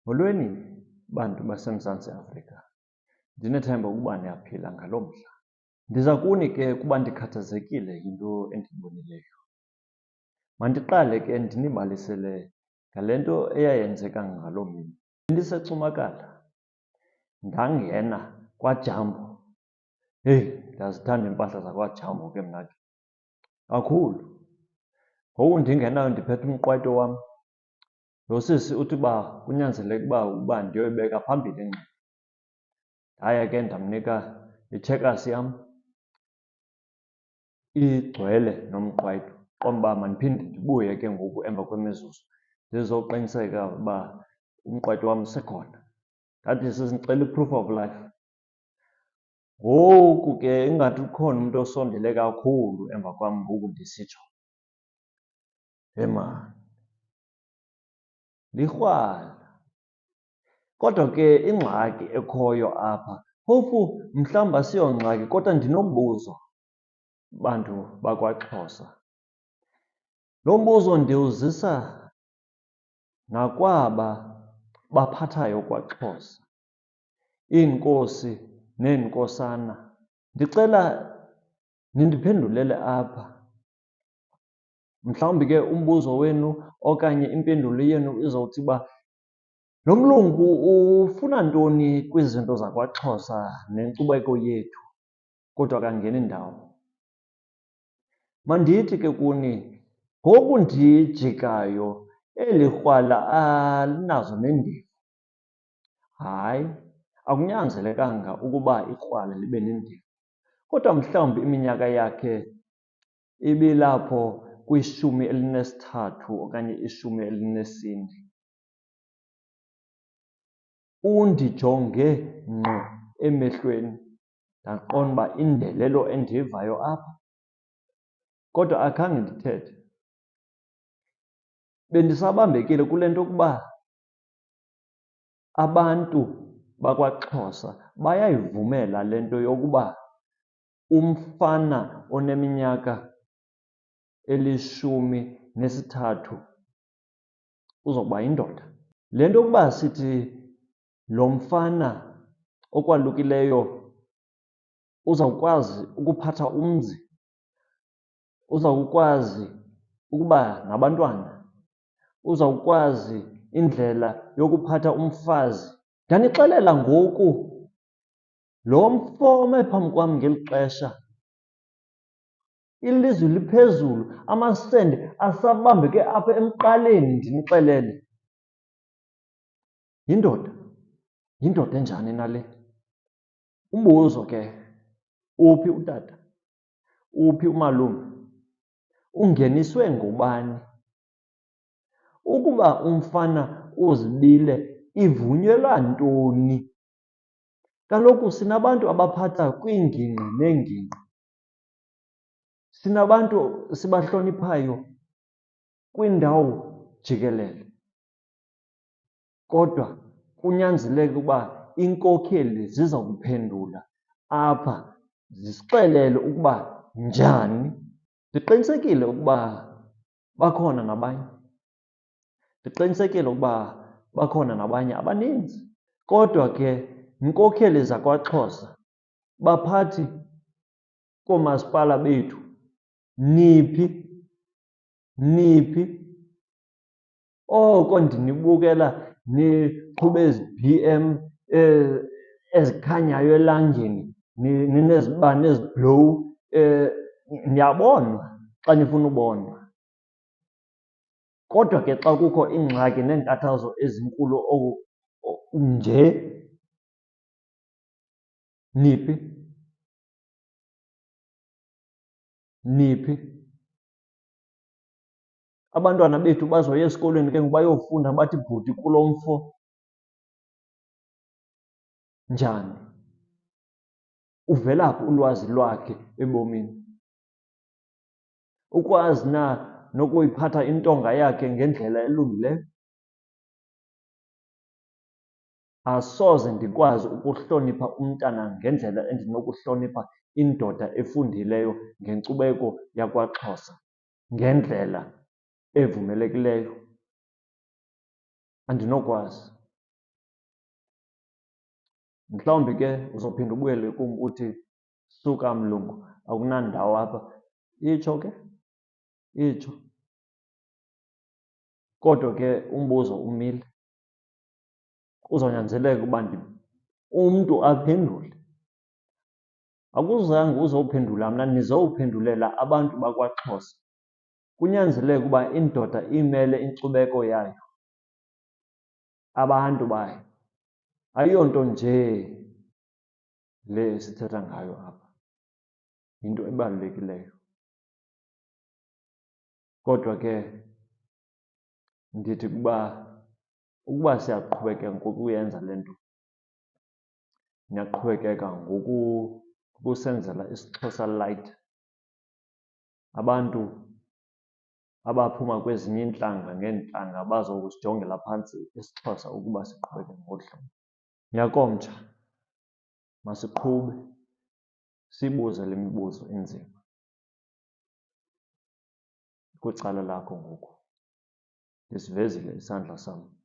Molweni bantu baseMzantsi Afrika, ndinethemba ukuba niyaphila ngaloo mhla. Ndiza kuni ke kuba ndikhathazekile yinto endiyibonileyo. Mandiqale ke ndinibalisele ngale nto eyayenzeka ngaloo mini. BendiseCumakala, ndangena kwaJambo. Heyi, ndiyazithanda iimpahla zakwaJambo ke mna ke kakhulu. Ngoku ndingenayo ndiphethe umqwayito wam, lo sisi uthi uba kunyanzeleke uba ndiyoyibeka phambili ngqe. Ndaya ke ndamnika itshekasi yam igcwele nomqwayito. Qomba uba mandiphinde ndibuye ke ngoku emva kwemizuzu ndizoqiniseka uba umqwayito wam usekhona. Ndathi sesicela i-proof of life. Ngoku ke ingathi ukhona umntu osondele kakhulu emva kwam ngoku ndisitsho. Maan, likrwala. Kodwa ke ingxaki ekhoyo apha, phofu mhlawumbi asiyongxaki kodwa ndinombuzo bantu bakwaXhosa. Lo mbuzo ndiwuzisa nakwaba baphathayo kwaXhosa, iinkosi neenkosana. Ndicela nindiphendulele apha. Mhlawumbi ke umbuzo wenu okanye impendulo yenu izawuthi uba lo mlungu ufuna ntoni kwizinto zakwaXhosa nenkcubeko yethu kodwa akangeni ndawo. Mandithi ke kuni, ngoku ndijikayo eli krwala alinazo nendima. Hayi, akunyanzelekanga ukuba ikrwala libe nendima. Kodwa mhlawumbi iminyaka yakhe ibilapho kwi-13 okanye 14. Undijonge ngqo emehlweni ndaqonda uba indelelo endiyivayo apha, kodwa akhange ndithethe. Bendisabambekile kule nto yokuba abantu bakwaXhosa bayayivumela le nto yokuba umfana oneminyaka 13 uzokuba yindoda. Le nto yokuba sithi lo mfana okwalukileyo uzawukwazi ukuphatha umzi, uzawukwazi ukuba nabantwana, uzawukwazi indlela yokuphatha umfazi. Ndanixelela ngoku lo mfo ome phambi kwam ngeli xesha, ilizwi liphezulu, amasende asabambeke apha emqaleni ndinixelele. Yindoda? Yindoda enjani nale? Umbuzo ke, uphi utata? Uphi umalume? Ungeniswe ngubani? Ukuba umfana uzibile ivunyelwa ntoni? Kaloku sinabantu abaphatha kwiingingqi neengingqi. Sinabantu sibahloniphayo kwindawo jikelele. Kodwa kunyanzeleke ukuba iinkokheli ziza kuphendula apha zisixelele ukuba njani. Ndiqinisekile ukuba bakhona nabanye. Ndiqinisekile ukuba bakhona nabanye abaninzi. Kodwa ke iinkokheli zakwaXhosa, baphathi, koomasipala bethu, niphi oko ndinibukela niqhuba ezi BM ezikhanyayo elangeni, ninezibane eziblowu, niyabonwa xa nifuna ubonwa. Kodwa ke xa kukho iingxaki neenkathazo ezinkulu nje, niphi? Abantwana bethu bazoya esikolweni ke ngoku bayofunda bathi bhuti kulo mfo. Njani? Uvela phi ulwazi lwakhe ebomini? Ukwazi na nokuyiphatha intonga yakhe ngendlela elungileyo? Asoze ndikwazi ukuhlonipha umntana ngendlela endinokuhlonipha indoda efundileyo ngenkcubeko yakwaXhosa ngendlela evumelekileyo. Andinokwazi. Mhlawumbi ke uzophinda ubuyele kum uthi, suka mlungu, akunandawo apha. Itsho ke, itsho. Kodwa ke umbuzo umile. Kuzonyanzeleka uba umntu aphendule. Akuzange uzowuphendula mna, nizowuphendulela abantu bakwaXhosa. Kunyanzeleke uba indoda imele inkcubeko yayo, abantu bayo. Ayiyonto nje le sithetha ngayo apha, yinto ebalulekileyo. Kodwa ke ndithi ukuba siyaqhubekeka ngokuyenza le nto, niyaqhubekeka ngokusenzela isiXhosa Light, abantu abaphuma kwezinye iintlanga ngeentlanga bazokusijongela phantsi isiXhosa ukuba siqhubeke ngolu hlobo. Nyakomtsha, masiqhube sibuze le mibuzo inzima. Kwicala lakho ngoku ndisivezile isandla sam.